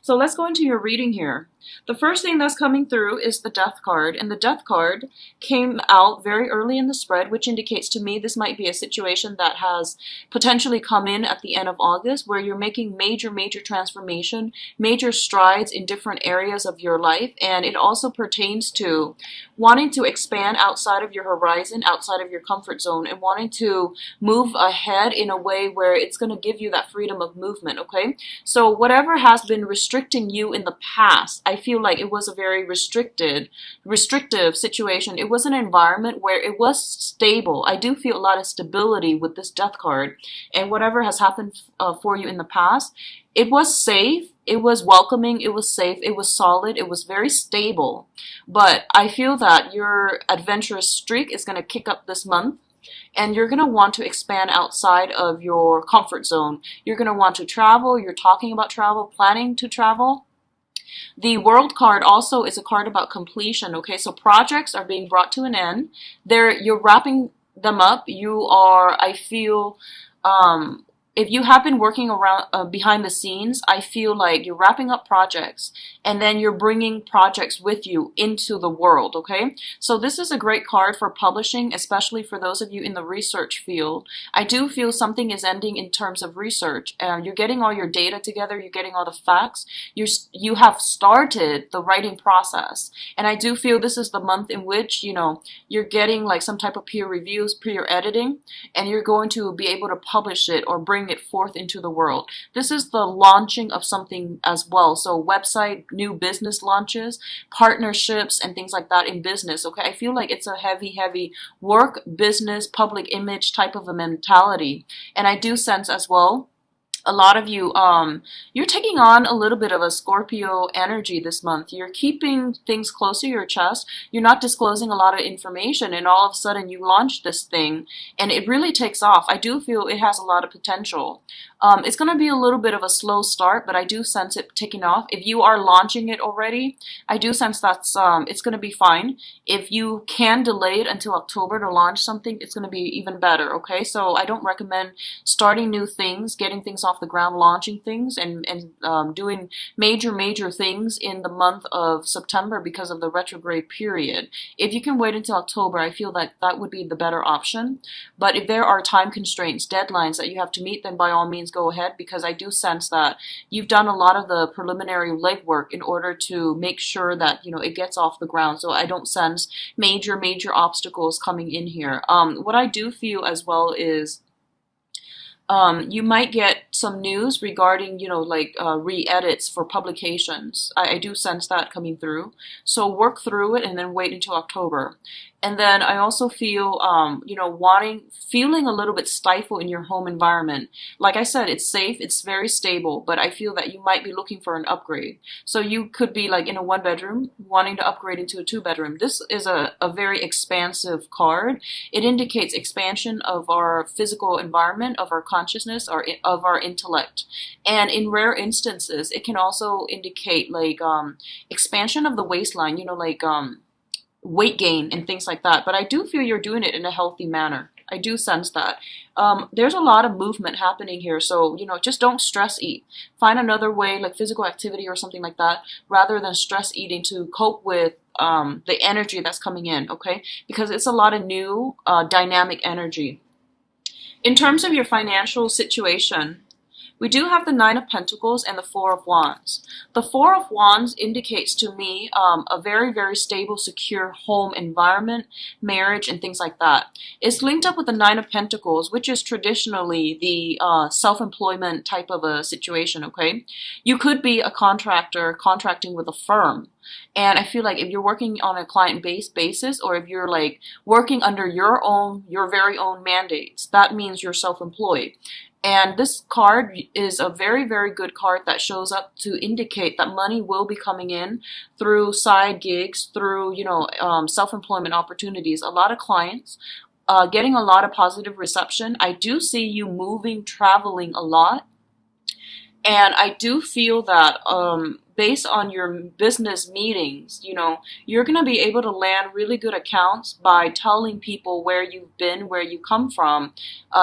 So let's go into your reading here. The first thing that's coming through is the Death card, and the Death card came out very early in the spread, which indicates to me this might be a situation that has potentially come in at the end of August, where you're making major transformation, major strides in different areas of your life, and it also pertains to wanting to expand outside of your horizon, outside of your comfort zone, and wanting to move ahead in a way where it's going to give you that freedom of movement, okay? So whatever has been restricting you in the past, I feel like it was a very restrictive situation. It was an environment where it was stable. I do feel a lot of stability with this Death card, and whatever has happened for you in the past, it was safe, it was welcoming, it was safe, it was solid, it was very stable. But I feel that your adventurous streak is going to kick up this month, and you're going to want to expand outside of your comfort zone. You're going to want to travel, you're talking about travel, planning to travel. The World card also is a card about completion, okay? So projects are being brought to an end. You're wrapping them up. You are, I feel, if you have been working around behind the scenes, I feel like you're wrapping up projects, and then you're bringing projects with you into the world, okay? So this is a great card for publishing, especially for those of you in the research field. I do feel something is ending in terms of research. You're getting all your data together, you're getting all the facts, you have started the writing process. And I do feel this is the month in which, you're getting like some type of peer reviews, peer editing, and you're going to be able to publish it or bring it forth into the world. This is the launching of something as well. So website, new business launches, partnerships, and things like that in business. Okay, I feel like it's a heavy work, business, public image type of a mentality. And I do sense as well, a lot of you, you're taking on a little bit of a Scorpio energy this month. You're keeping things close to your chest. You're not disclosing a lot of information, and all of a sudden you launch this thing and it really takes off. I do feel it has a lot of potential. It's going to be a little bit of a slow start, but I do sense it taking off. If you are launching it already, I do sense that's it's going to be fine. If you can delay it until October to launch something, it's going to be even better, okay? So I don't recommend starting new things, getting things off the ground, launching things, and doing major things in the month of September because of the retrograde period. If you can wait until October, I feel that that would be the better option. But if there are time constraints, deadlines that you have to meet, then by all means go ahead, because I do sense that you've done a lot of the preliminary legwork in order to make sure that it gets off the ground. So I don't sense major obstacles coming in here. What I do feel as well is you might get some news regarding, re-edits for publications. I do sense that coming through. So work through it and then wait until October. And then I also feel, feeling a little bit stifled in your home environment. Like I said, it's safe, it's very stable, but I feel that you might be looking for an upgrade. So you could be like in a 1-bedroom, wanting to upgrade into a 2-bedroom. This is a very expansive card. It indicates expansion of our physical environment, of our consciousness, or of our intellect. And in rare instances, it can also indicate like expansion of the waistline, weight gain and things like that. But I do feel you're doing it in a healthy manner. I do sense that. There's a lot of movement happening here, so just don't stress eat. Find another way, like physical activity or something like that, rather than stress eating to cope with the energy that's coming in, okay? Because it's a lot of new dynamic energy. In terms of your financial situation, we do have the Nine of Pentacles and the Four of Wands. The Four of Wands indicates to me a very stable, secure home environment, marriage, and things like that. It's linked up with the Nine of Pentacles, which is traditionally the self-employment type of a situation, okay? You could be a contractor contracting with a firm. And I feel like if you're working on a client-based basis, or if you're like working under your very own mandates, that means you're self-employed. And this card is a very good card that shows up to indicate that money will be coming in through side gigs, through, self-employment opportunities. A lot of clients getting a lot of positive reception. I do see you moving, traveling a lot. And I do feel that based on your business meetings, you're going to be able to land really good accounts by telling people where you've been, where you come from,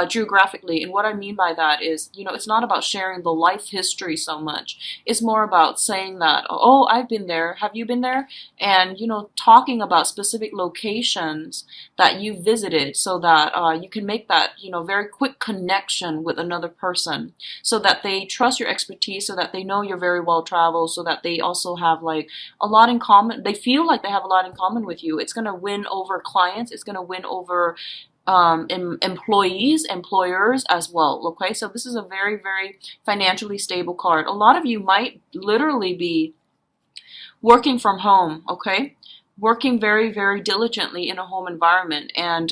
geographically. And what I mean by that is, it's not about sharing the life history so much. It's more about saying that, oh, I've been there. Have you been there? And, talking about specific locations that you visited so that you can make that, very quick connection with another person so that they trust your expertise, so that they know you're very well traveled, so that they also have like a lot in common. They feel like they have a lot in common with you. It's going to win over clients. It's going to win over employees, employers as well. Okay, so this is a very, very financially stable card. A lot of you might literally be working from home, okay? Working very, very diligently in a home environment, and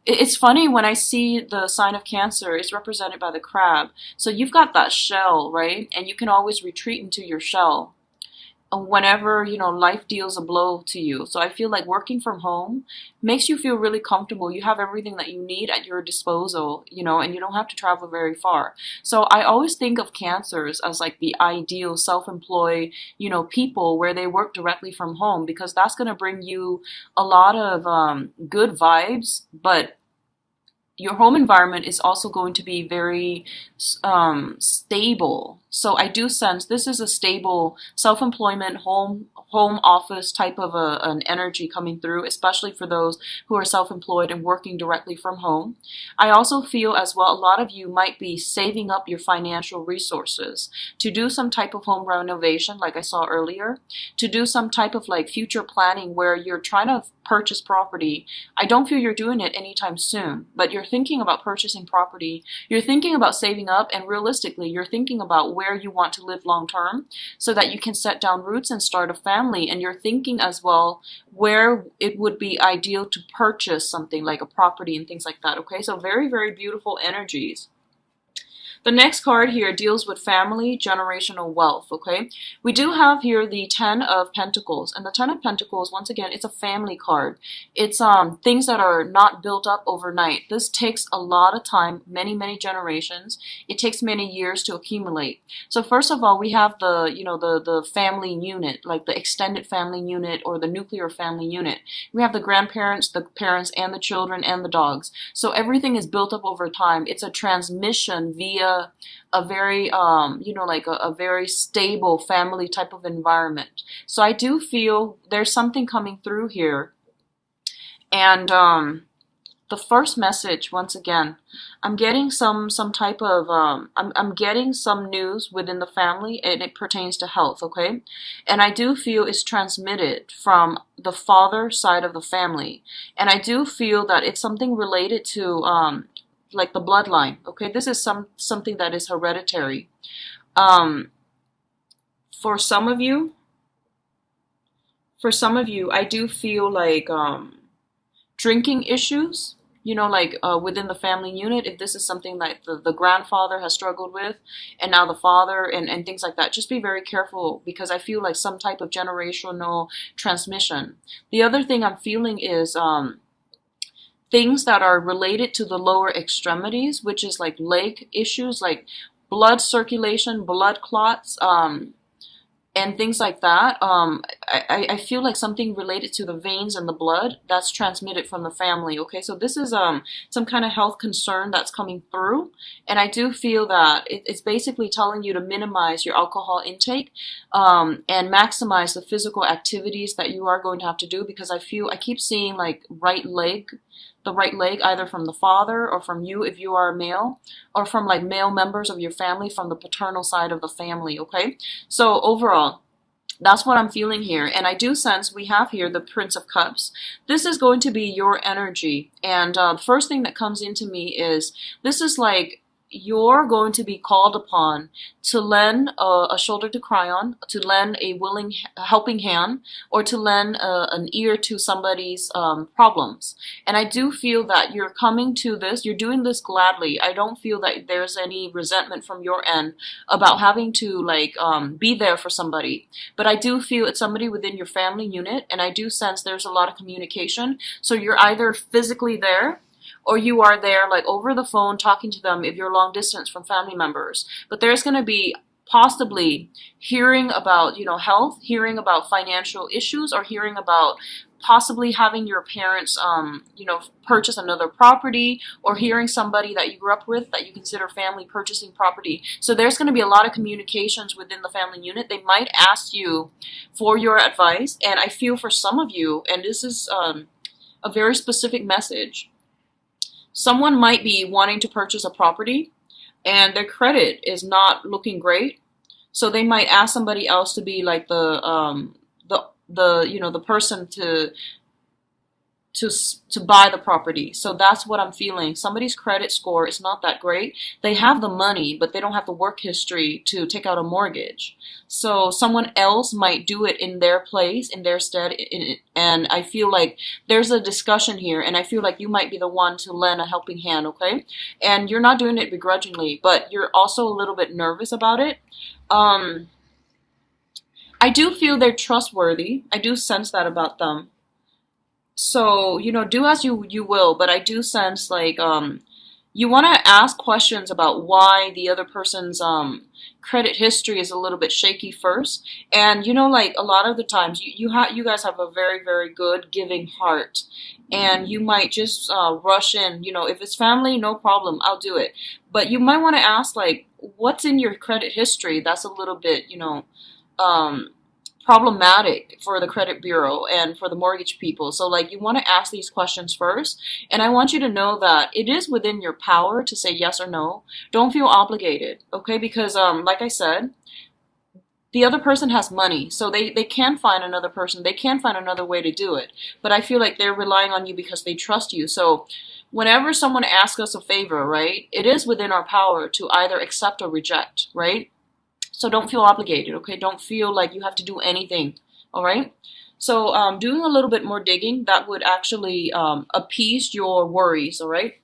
it's funny when I see the sign of Cancer, it's represented by the crab. So you've got that shell, right? And you can always retreat into your shell whenever, life deals a blow to you. So I feel like working from home makes you feel really comfortable. You have everything that you need at your disposal, and you don't have to travel very far. So I always think of Cancers as like the ideal self-employed, people where they work directly from home, because that's going to bring you a lot of good vibes, but your home environment is also going to be very stable. So I do sense this is a stable self-employment home office type of an energy coming through, especially for those who are self-employed and working directly from home. I also feel as well a lot of you might be saving up your financial resources to do some type of home renovation like I saw earlier, to do some type of like future planning where you're trying to purchase property. I don't feel you're doing it anytime soon, but you're thinking about purchasing property. You're thinking about saving up, and realistically, you're thinking about where you want to live long term so that you can set down roots and start a family. And you're thinking as well where it would be ideal to purchase something like a property and things like that. Okay, so very, very beautiful energies. The next card here deals with family, generational wealth, okay? We do have here the Ten of Pentacles. And the Ten of Pentacles, once again, it's a family card. It's things that are not built up overnight. This takes a lot of time, many, many generations. It takes many years to accumulate. So first of all, we have the, the family unit, like the extended family unit or the nuclear family unit. We have the grandparents, the parents, and the children, and the dogs. So everything is built up over time. It's a transmission via a very a very stable family type of environment. So I do feel there's something coming through here. And the first message, once again, I'm getting some type of I'm getting some news within the family, and it pertains to health, okay? And I do feel it's transmitted from the father side of the family. And I do feel that it's something related to like the bloodline, okay? This is something that is hereditary. For some of you, I do feel like drinking issues, within the family unit, if this is something like the grandfather has struggled with, and now the father, and things like that, just be very careful, because I feel like some type of generational transmission. The other thing I'm feeling is things that are related to the lower extremities, which is like leg issues, like blood circulation, blood clots, and things like that. I feel like something related to the veins and the blood that's transmitted from the family. Okay, so this is some kind of health concern that's coming through, and I do feel that it's basically telling you to minimize your alcohol intake and maximize the physical activities that you are going to have to do, because I keep seeing like the right leg, either from the father or from you if you are a male, or from like male members of your family from the paternal side of the family, okay? So overall, that's what I'm feeling here. And I do sense we have here the Prince of Cups. This is going to be your energy. And the first thing that comes into me is this is like you're going to be called upon to lend a shoulder to cry on, to lend a willing helping hand, or to lend an ear to somebody's problems. And I do feel that you're coming to this, you're doing this gladly. I don't feel that there's any resentment from your end about having to be there for somebody. But I do feel it's somebody within your family unit, and I do sense there's a lot of communication. So you're either physically there, or you are there like over the phone talking to them if you're long distance from family members. But there's going to be possibly hearing about, health, hearing about financial issues, or hearing about possibly having your parents, purchase another property, or hearing somebody that you grew up with that you consider family purchasing property. So there's going to be a lot of communications within the family unit. They might ask you for your advice, and I feel for some of you, and this is a very specific message. Someone might be wanting to purchase a property and their credit is not looking great. So they might ask somebody else to be like the person to buy the property. So that's what I'm feeling. Somebody's credit score is not that great. They have the money, but they don't have the work history to take out a mortgage. So someone else might do it in their place, in their stead. And I feel like there's a discussion here, and I feel like you might be the one to lend a helping hand, okay? And you're not doing it begrudgingly, but you're also a little bit nervous about it. I do feel they're trustworthy. I do sense that about them. So, do as you will, but I do sense like you want to ask questions about why the other person's credit history is a little bit shaky first. And like a lot of the times you guys have a very, very good giving heart, and you might just rush in. If it's family, no problem, I'll do it. But you might want to ask like, what's in your credit history that's a little bit, um problematic for the credit bureau and for the mortgage people. So like you want to ask these questions first, and I want you to know that it is within your power to say yes or no. Don't feel obligated, okay? Because like I said, the other person has money, so they can find another person, they can find another way to do it. But I feel like they're relying on you because they trust you. So whenever someone asks us a favor, right, it is within our power to either accept or reject, right? So don't feel obligated, okay? Don't feel like you have to do anything, all right? So doing a little bit more digging, that would actually appease your worries, all right?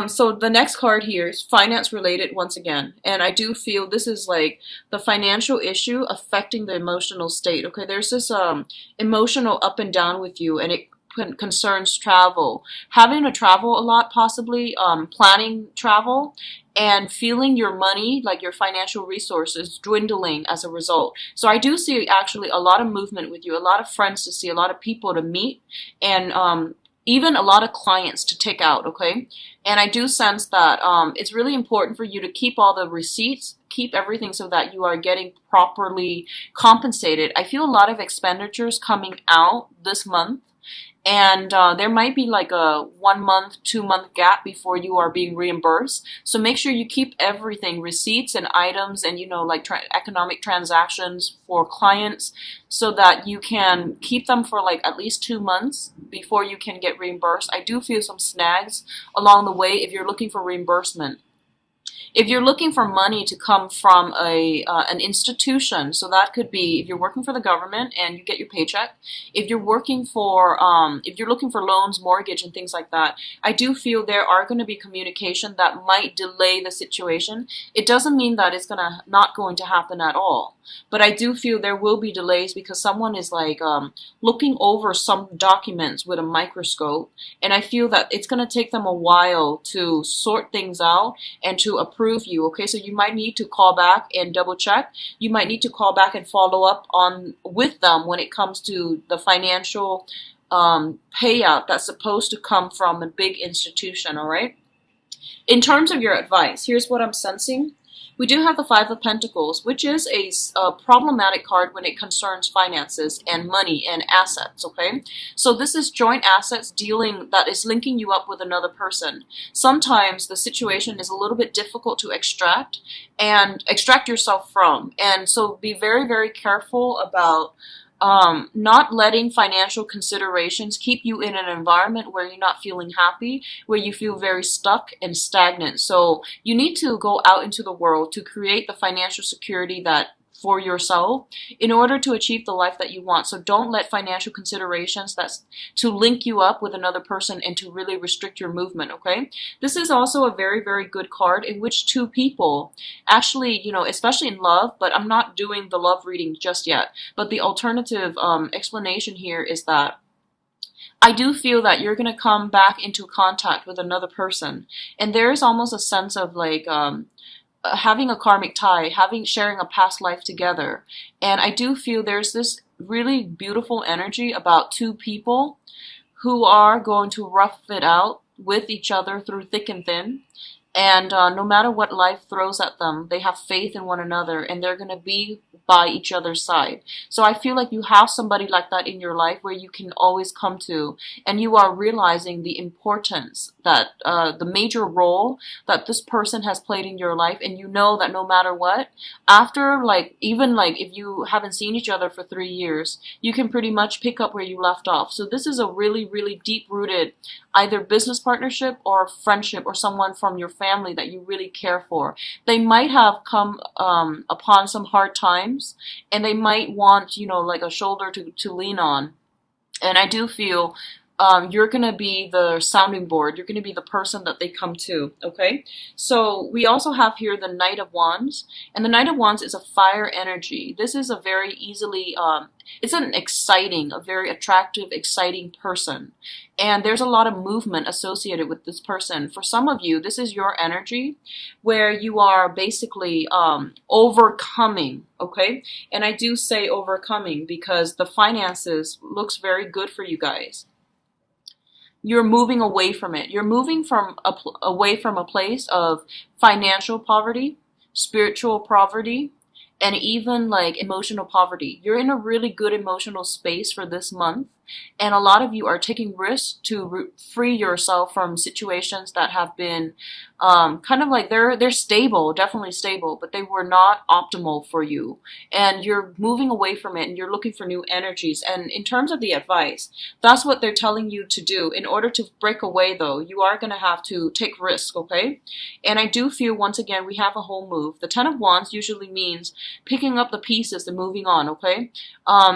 So the next card here is finance related once again. And I do feel this is like the financial issue affecting the emotional state, okay? There's this emotional up and down with you, and it concerns travel. Having to travel a lot, possibly planning travel, and feeling your money, like your financial resources, dwindling as a result. So I do see actually a lot of movement with you, a lot of friends to see, a lot of people to meet, and even a lot of clients to take out, okay? And I do sense that it's really important for you to keep all the receipts, keep everything so that you are getting properly compensated. I feel a lot of expenditures coming out this month. And there might be like a 1 month, 2 month gap before you are being reimbursed. So make sure you keep everything, receipts and items and, like economic transactions for clients, so that you can keep them for like at least 2 months before you can get reimbursed. I do feel some snags along the way if you're looking for reimbursement. If you're looking for money to come from an institution, so that could be if you're working for the government and you get your paycheck. If you're working for, if you're looking for loans, mortgage, and things like that, I do feel there are going to be communication that might delay the situation. It doesn't mean that it's not going to happen at all, but I do feel there will be delays because someone is like looking over some documents with a microscope, and I feel that it's going to take them a while to sort things out and to approve you, okay? So you might need to call back and double check. You might need to call back and follow up with them when it comes to the financial payout that's supposed to come from a big institution, all right? In terms of your advice, here's what I'm sensing. We do have the Five of Pentacles, which is a problematic card when it concerns finances and money and assets, okay? So this is joint assets dealing that is linking you up with another person. Sometimes the situation is a little bit difficult to extract yourself from. And so be very, very careful about not letting financial considerations keep you in an environment where you're not feeling happy, where you feel very stuck and stagnant. So you need to go out into the world to create the financial security for yourself in order to achieve the life that you want. So don't let financial considerations that's to link you up with another person and to really restrict your movement, okay? This is also a very, very good card in which two people actually, especially in love, but I'm not doing the love reading just yet. But the alternative explanation here is that I do feel that you're going to come back into contact with another person. And there is almost a sense of like, having a karmic tie, having sharing a past life together. And I do feel there's this really beautiful energy about two people who are going to rough it out with each other through thick and thin. And no matter what life throws at them, they have faith in one another and they're going to be by each other's side. So I feel like you have somebody like that in your life where you can always come to, and you are realizing the importance that the major role that this person has played in your life. And you know that no matter what, after like, even like if you haven't seen each other for 3 years, you can pretty much pick up where you left off. So this is a really, really deep rooted either business partnership or friendship or someone from your family that you really care for. They might have come upon some hard times and they might want, you know, like a shoulder to lean on. And I do feel you're going to be the sounding board. You're going to be the person that they come to, okay? So we also have here the Knight of Wands. And the Knight of Wands is a fire energy. This is a very easily, it's an exciting, a very attractive, exciting person. And there's a lot of movement associated with this person. For some of you, this is your energy where you are basically overcoming, okay? And I do say overcoming because the finances looks very good for you guys. You're moving away from it. You're moving away from a place of financial poverty, spiritual poverty, and even like emotional poverty. You're in a really good emotional space for this month. And a lot of you are taking risks to free yourself from situations that have been kind of like they're stable, definitely stable, but they were not optimal for you. And you're moving away from it and you're looking for new energies. And in terms of the advice, that's what they're telling you to do. In order to break away though, you are going to have to take risks, okay? And I do feel once again, we have a whole move. The Ten of Wands usually means picking up the pieces and moving on, okay?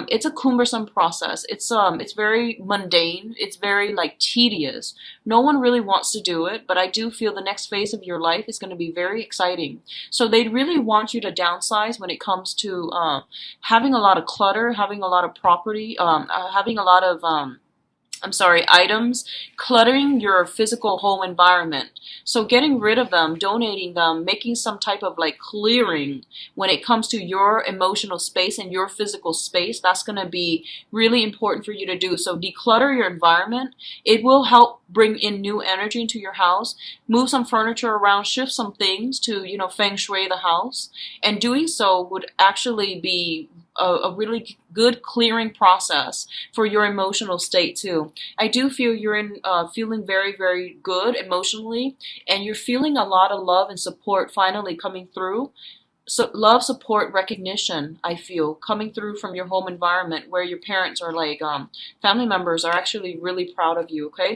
It's a cumbersome process. It's very mundane. It's very like tedious. No one really wants to do it, but I do feel the next phase of your life is going to be very exciting. So they really want you to downsize when it comes to having a lot of clutter, having a lot of property, having a lot of items, cluttering your physical home environment. So getting rid of them, donating them, making some type of like clearing when it comes to your emotional space and your physical space, that's going to be really important for you to do. So declutter your environment. It will help bring in new energy into your house. Move some furniture around, shift some things to, you know, feng shui the house. And doing so would actually be a really good clearing process for your emotional state too. I do feel you're in feeling very, very good emotionally, and you're feeling a lot of love and support finally coming through. So love, support, recognition, I feel, coming through from your home environment where your parents are like, family members are actually really proud of you, okay?